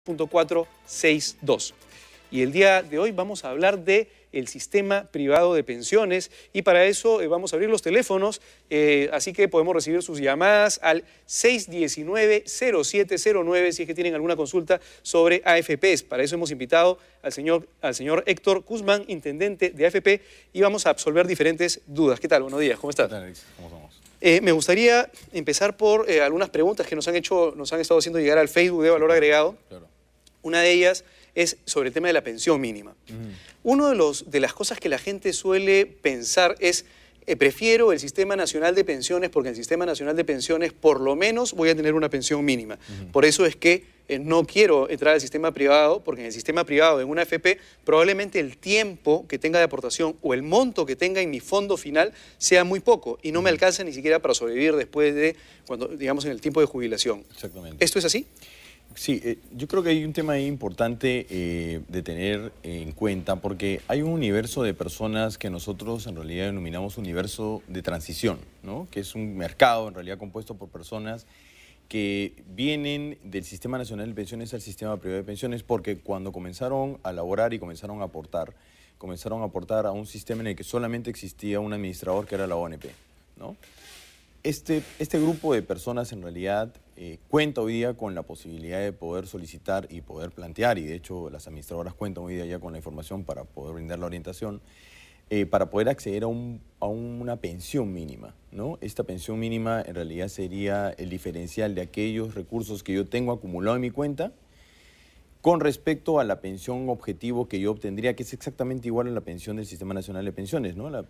462. Y el día de hoy vamos a hablar de el sistema privado de pensiones y para eso vamos a abrir los teléfonos, así que podemos recibir sus llamadas al 619-0709 si es que tienen alguna consulta sobre AFPs. Para eso hemos invitado al señor Héctor Guzmán, intendente de AFP, y vamos a absolver diferentes dudas. ¿Qué tal? Buenos días, ¿cómo estás? ¿Qué tal, Alex? ¿Cómo estamos? Me gustaría empezar por algunas preguntas que nos han estado haciendo llegar al Facebook de Valor Agregado. Claro. Una de ellas es sobre el tema de la pensión mínima. Una de las cosas que la gente suele pensar es, prefiero el Sistema Nacional de Pensiones porque en el Sistema Nacional de Pensiones por lo menos voy a tener una pensión mínima. Por eso es que no quiero entrar al sistema privado, porque en el sistema privado, en una AFP, probablemente el tiempo que tenga de aportación o el monto que tenga en mi fondo final sea muy poco y no me alcanza ni siquiera para sobrevivir después de, digamos, en el tiempo de jubilación. Exactamente. ¿Esto es así? Sí, yo creo que hay un tema ahí importante de tener en cuenta porque hay un universo de personas que nosotros en realidad denominamos universo de transición, ¿no? Que es un mercado en realidad compuesto por personas que vienen del Sistema Nacional de Pensiones al Sistema Privado de Pensiones porque cuando comenzaron a laborar y comenzaron a aportar a un sistema en el que solamente existía un administrador que era la ONP, ¿no? Este grupo de personas en realidad cuenta hoy día con la posibilidad de poder solicitar y poder plantear, y de hecho las administradoras cuentan hoy día ya con la información para poder brindar la orientación, para poder acceder a una pensión mínima, ¿no? Esta pensión mínima en realidad sería el diferencial de aquellos recursos que yo tengo acumulado en mi cuenta con respecto a la pensión objetivo que yo obtendría, que es exactamente igual a la pensión del Sistema Nacional de Pensiones, ¿no? La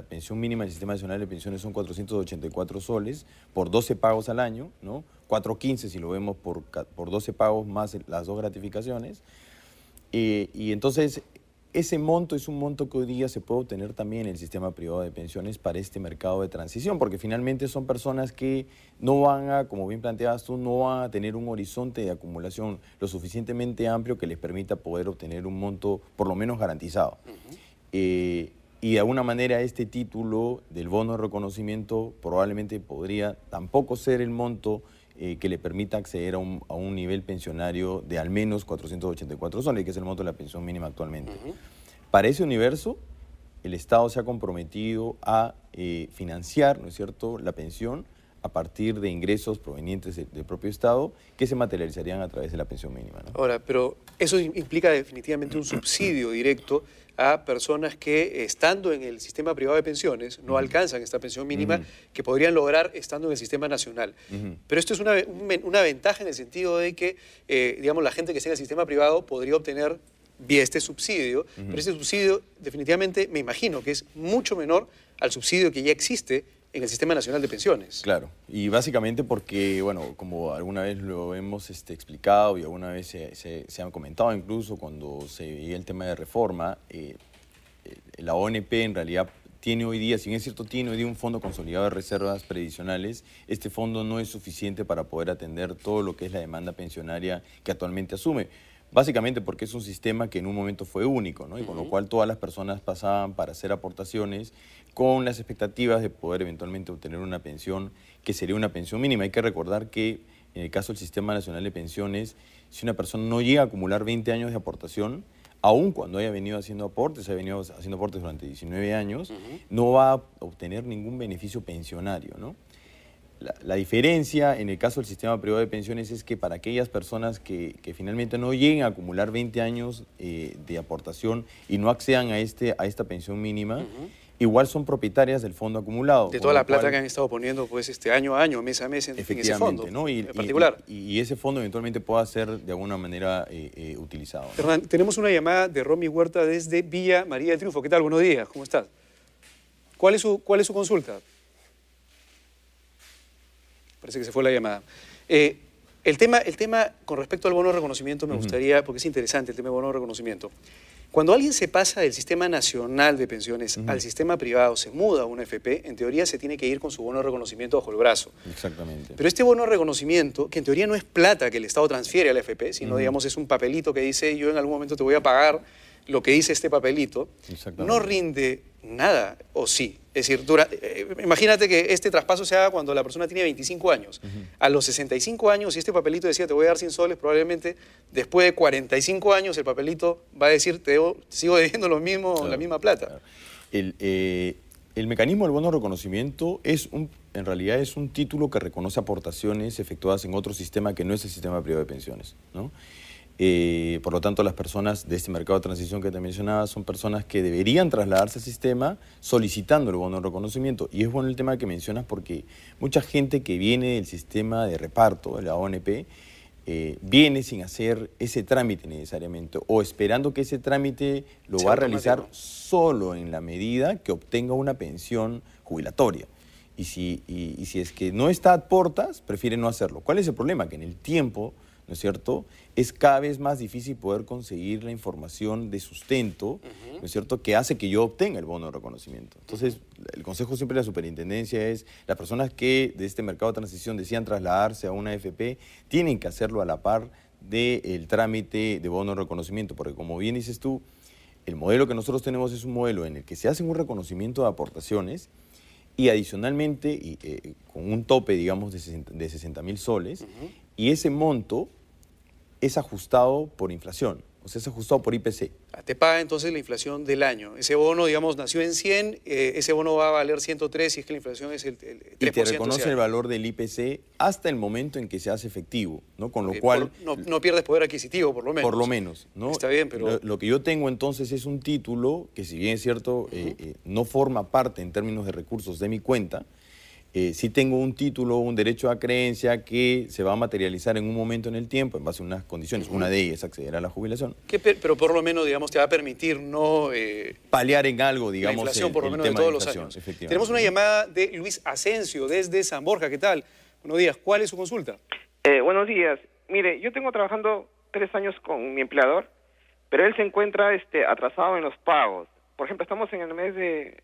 pensión mínima del Sistema Nacional de Pensiones son 484 soles por 12 pagos al año, ¿no? 415 si lo vemos por 12 pagos más las dos gratificaciones. Y entonces ese monto es un monto que hoy día se puede obtener también en el sistema privado de pensiones para este mercado de transición, porque finalmente son personas que no van a, como bien planteabas tú, no van a tener un horizonte de acumulación lo suficientemente amplio que les permita poder obtener un monto por lo menos garantizado. Y de alguna manera este título del bono de reconocimiento probablemente podría tampoco ser el monto que le permita acceder a un nivel pensionario de al menos 484 soles, que es el monto de la pensión mínima actualmente. Para ese universo, el Estado se ha comprometido a financiar, ¿no es cierto?, la pensión a partir de ingresos provenientes del propio Estado que se materializarían a través de la pensión mínima, ¿no? Ahora, pero eso implica definitivamente un subsidio directo a personas que, estando en el sistema privado de pensiones, no alcanzan esta pensión mínima que podrían lograr estando en el sistema nacional. Pero esto es una ventaja en el sentido de que, digamos, la gente que está en el sistema privado podría obtener vía este subsidio, pero este subsidio definitivamente me imagino que es mucho menor al subsidio que ya existe en el Sistema Nacional de Pensiones. Claro, y básicamente porque, bueno, como alguna vez lo hemos explicado y alguna vez se ha comentado incluso cuando se veía el tema de reforma, la ONP en realidad tiene hoy día, si bien es cierto, tiene hoy día un fondo consolidado de reservas previsionales, este fondo no es suficiente para poder atender todo lo que es la demanda pensionaria que actualmente asume. Básicamente porque es un sistema que en un momento fue único, ¿no? Y con lo cual todas las personas pasaban para hacer aportaciones con las expectativas de poder eventualmente obtener una pensión que sería una pensión mínima. Hay que recordar que en el caso del Sistema Nacional de Pensiones, si una persona no llega a acumular 20 años de aportación, aun cuando haya venido haciendo aportes durante 19 años, no va a obtener ningún beneficio pensionario, ¿no? La diferencia en el caso del sistema privado de pensiones es que para aquellas personas que finalmente no lleguen a acumular 20 años de aportación y no accedan a esta pensión mínima, igual son propietarias del fondo acumulado. De toda la plata que han estado poniendo pues, año a año, mes a mes en ese fondo, ¿no? en particular. Y ese fondo eventualmente pueda ser de alguna manera utilizado, ¿no? Hernán, tenemos una llamada de Romy Huerta desde Villa María del Triunfo. ¿Qué tal? Buenos días, ¿cómo estás? ¿Cuál es su consulta? Parece que se fue la llamada. El tema con respecto al bono de reconocimiento me gustaría, porque es interesante el tema del bono de reconocimiento. Cuando alguien se pasa del Sistema Nacional de Pensiones al sistema privado, se muda a una AFP, en teoría se tiene que ir con su bono de reconocimiento bajo el brazo. Exactamente. Pero este bono de reconocimiento, que en teoría no es plata que el Estado transfiere a la AFP, sino digamos es un papelito que dice yo en algún momento te voy a pagar lo que dice este papelito, no rinde nada, ¿o sí? Es decir, imagínate que este traspaso se haga cuando la persona tiene 25 años. A los 65 años, si este papelito decía te voy a dar 100 soles, probablemente después de 45 años el papelito va a decir te sigo debiendo lo mismo, la misma plata. El mecanismo del bono de reconocimiento en realidad es un título que reconoce aportaciones efectuadas en otro sistema que no es el sistema privado de pensiones, ¿no? Por lo tanto, las personas de este mercado de transición que te mencionaba son personas que deberían trasladarse al sistema solicitando el bono de reconocimiento. Y es bueno el tema que mencionas porque mucha gente que viene del sistema de reparto, de la ONP, viene sin hacer ese trámite necesariamente o esperando que ese trámite lo va a realizar solo en la medida que obtenga una pensión jubilatoria. Y si es que no está a portas, prefiere no hacerlo. ¿Cuál es el problema? Que en el tiempo, ¿no es cierto?, es cada vez más difícil poder conseguir la información de sustento, ¿no es cierto?, que hace que yo obtenga el bono de reconocimiento. Entonces, el consejo siempre de la superintendencia es, las personas que de este mercado de transición desean trasladarse a una AFP, tienen que hacerlo a la par del trámite de bono de reconocimiento, porque como bien dices tú, el modelo que nosotros tenemos es un modelo en el que se hace un reconocimiento de aportaciones y adicionalmente, con un tope, digamos, de 60.000 soles, y ese monto es ajustado por inflación, o sea, es ajustado por IPC. Te paga entonces la inflación del año. Ese bono, digamos, nació en 100, ese bono va a valer 103 si es que la inflación es el 3%. Y te reconoce el valor del IPC hasta el momento en que se hace efectivo, ¿no? Con lo cual... No pierdes poder adquisitivo, por lo menos. Por lo menos, ¿no? Está bien, pero... Lo que yo tengo entonces es un título que, si bien es cierto, no forma parte en términos de recursos de mi cuenta. Sí tengo un título, un derecho a creencia que se va a materializar en un momento en el tiempo en base a unas condiciones. Una de ellas es acceder a la jubilación. Pero por lo menos, digamos, te va a permitir no... paliar en algo, digamos, la inflación, por lo menos, de todos los años. Tenemos una llamada de Luis Asensio desde San Borja. ¿Qué tal? Buenos días. ¿Cuál es su consulta? Buenos días. Mire, yo tengo trabajando 3 años con mi empleador, pero él se encuentra atrasado en los pagos. Por ejemplo, estamos en el mes de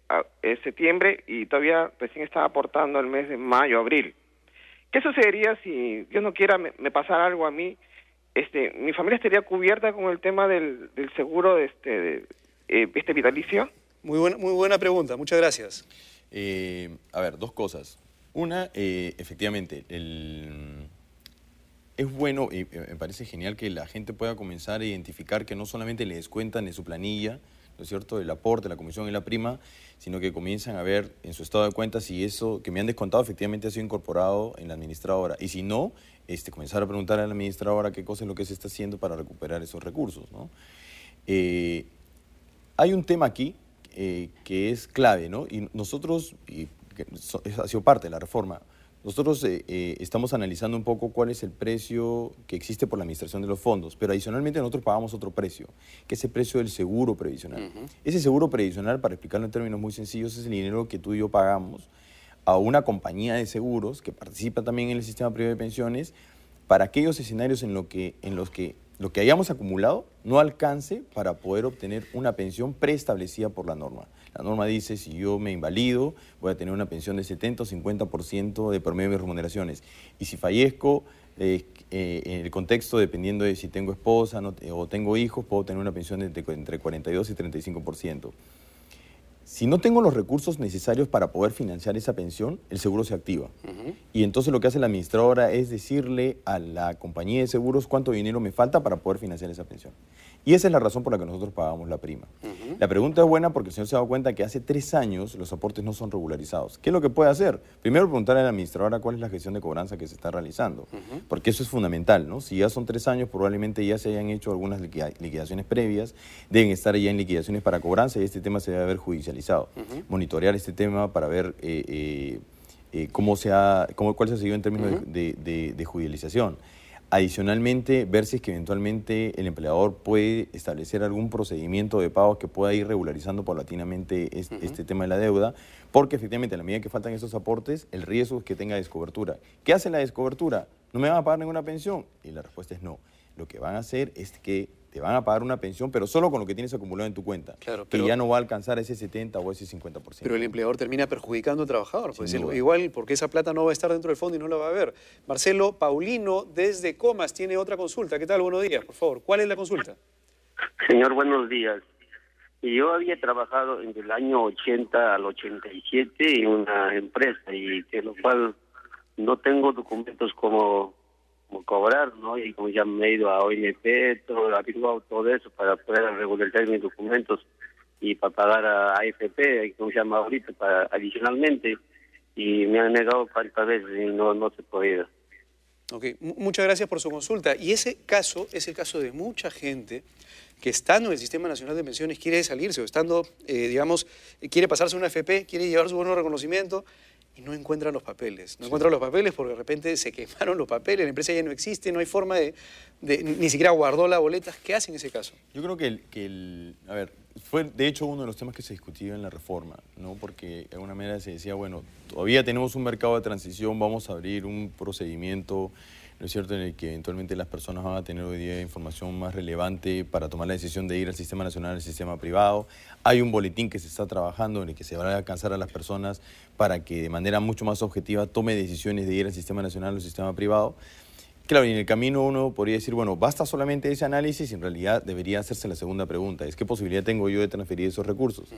septiembre y todavía recién está aportando el mes de mayo, abril. ¿Qué sucedería si Dios no quiera me pasara algo a mí? ¿Mi familia estaría cubierta con el tema del seguro vitalicio? Muy buena pregunta, muchas gracias. A ver, dos cosas. Una, efectivamente, es bueno y me parece genial que la gente pueda comenzar a identificar que no solamente le descuentan de su planilla, ¿no es cierto?, el aporte, la comisión y la prima, sino que comienzan a ver en su estado de cuenta si eso que me han descontado efectivamente ha sido incorporado en la administradora. Y si no, comenzar a preguntar a la administradora qué cosa es lo que se está haciendo para recuperar esos recursos, ¿no? Hay un tema aquí que es clave, ¿no? Y nosotros, ha sido parte de la reforma, nosotros estamos analizando un poco cuál es el precio que existe por la administración de los fondos, pero adicionalmente nosotros pagamos otro precio, que es el precio del seguro previsional. Ese seguro previsional, para explicarlo en términos muy sencillos, es el dinero que tú y yo pagamos a una compañía de seguros que participa también en el sistema privado de pensiones para aquellos escenarios en los que lo que hayamos acumulado no alcance para poder obtener una pensión preestablecida por la norma. La norma dice, si yo me invalido, voy a tener una pensión de 70 o 50% de promedio de mis remuneraciones. Y si fallezco, en el contexto, dependiendo de si tengo esposa o tengo hijos, puedo tener una pensión de entre 42 y 35%. Si no tengo los recursos necesarios para poder financiar esa pensión, el seguro se activa. Y entonces lo que hace la administradora es decirle a la compañía de seguros cuánto dinero me falta para poder financiar esa pensión. Y esa es la razón por la que nosotros pagamos la prima. La pregunta es buena porque el señor se ha dado cuenta que hace 3 años los aportes no son regularizados. ¿Qué es lo que puede hacer? Primero preguntarle a la administradora cuál es la gestión de cobranza que se está realizando. Porque eso es fundamental, ¿no? Si ya son 3 años, probablemente ya se hayan hecho algunas liquidaciones previas, deben estar ya en liquidaciones para cobranza y este tema se debe haber judicializado. Monitorear este tema para ver cuál se ha seguido en términos de judicialización. Adicionalmente, ver si es que eventualmente el empleador puede establecer algún procedimiento de pagos que pueda ir regularizando paulatinamente este tema de la deuda, porque efectivamente a la medida que faltan esos aportes, el riesgo es que tenga descobertura. ¿Qué hace la descobertura? ¿No me van a pagar ninguna pensión? Y la respuesta es no. Lo que van a hacer es que te van a pagar una pensión, pero solo con lo que tienes acumulado en tu cuenta, claro, que ya no va a alcanzar ese 70 o ese 50%. Pero el empleador termina perjudicando al trabajador, pues igual porque esa plata no va a estar dentro del fondo y no la va a ver. Marcelo Paulino, desde Comas, tiene otra consulta. ¿Qué tal? Buenos días, por favor. ¿Cuál es la consulta? Señor, buenos días. Y yo había trabajado en el año 80 al 87 en una empresa, y que lo cual no tengo documentos como cobrar, ¿no? Y como ya me he ido a ONP, todo, averiguado todo eso para poder regularizar mis documentos y para pagar a AFP, como se llama ahorita, adicionalmente, y me han negado cuántas veces y no se podía. Ok, muchas gracias por su consulta. Y ese caso es el caso de mucha gente que estando en el Sistema Nacional de Pensiones quiere salirse, o estando, digamos, quiere pasarse a una AFP, quiere llevar su bono de reconocimiento y no encuentran los papeles. No encuentran los papeles porque de repente se quemaron los papeles, la empresa ya no existe, no hay forma ni siquiera guardó la boleta. ¿Qué hace en ese caso? Yo creo que a ver, fue de hecho uno de los temas que se discutió en la reforma, ¿no? Porque de alguna manera se decía, bueno, todavía tenemos un mercado de transición, vamos a abrir un procedimiento, ¿no es cierto?, en el que eventualmente las personas van a tener hoy día información más relevante para tomar la decisión de ir al sistema nacional, al sistema privado. Hay un boletín que se está trabajando en el que se va a alcanzar a las personas para que de manera mucho más objetiva tome decisiones de ir al sistema nacional o al sistema privado. Claro, y en el camino uno podría decir, bueno, basta solamente ese análisis y en realidad debería hacerse la segunda pregunta, es ¿qué posibilidad tengo yo de transferir esos recursos?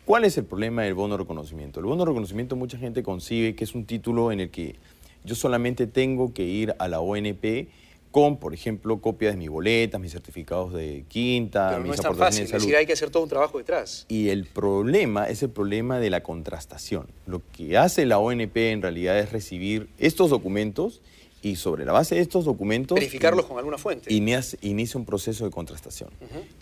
¿Cuál es el problema del bono de reconocimiento? El bono de reconocimiento mucha gente concibe que es un título en el que yo solamente tengo que ir a la ONP con, por ejemplo, copias de mis boletas, mis certificados de quinta, Pero no mis es tan aportaciones fácil, de es salud. decir, hay que hacer todo un trabajo detrás. Y el problema es el problema de la contrastación. Lo que hace la ONP en realidad es recibir estos documentos y sobre la base de estos documentos Verificarlos con alguna fuente. inicia un proceso de contrastación.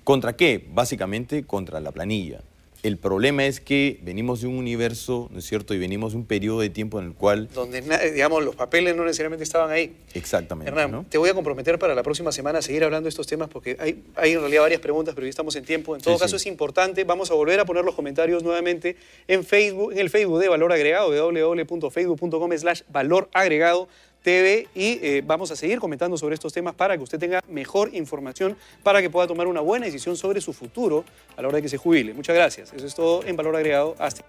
¿Contra qué? Básicamente contra la planilla. El problema es que venimos de un universo, ¿no es cierto? Y venimos de un periodo de tiempo en el cual... Donde, digamos, los papeles no necesariamente estaban ahí. Exactamente, Hernán, ¿no? te voy a comprometer para la próxima semana a seguir hablando de estos temas porque hay en realidad varias preguntas, pero ya estamos en tiempo. En todo caso es importante, vamos a volver a poner los comentarios nuevamente en Facebook, en el Facebook de Valor Agregado, www.facebook.com/valoragregado TV, y vamos a seguir comentando sobre estos temas para que usted tenga mejor información, para que pueda tomar una buena decisión sobre su futuro a la hora de que se jubile. Muchas gracias. Eso es todo en Valor Agregado. Hasta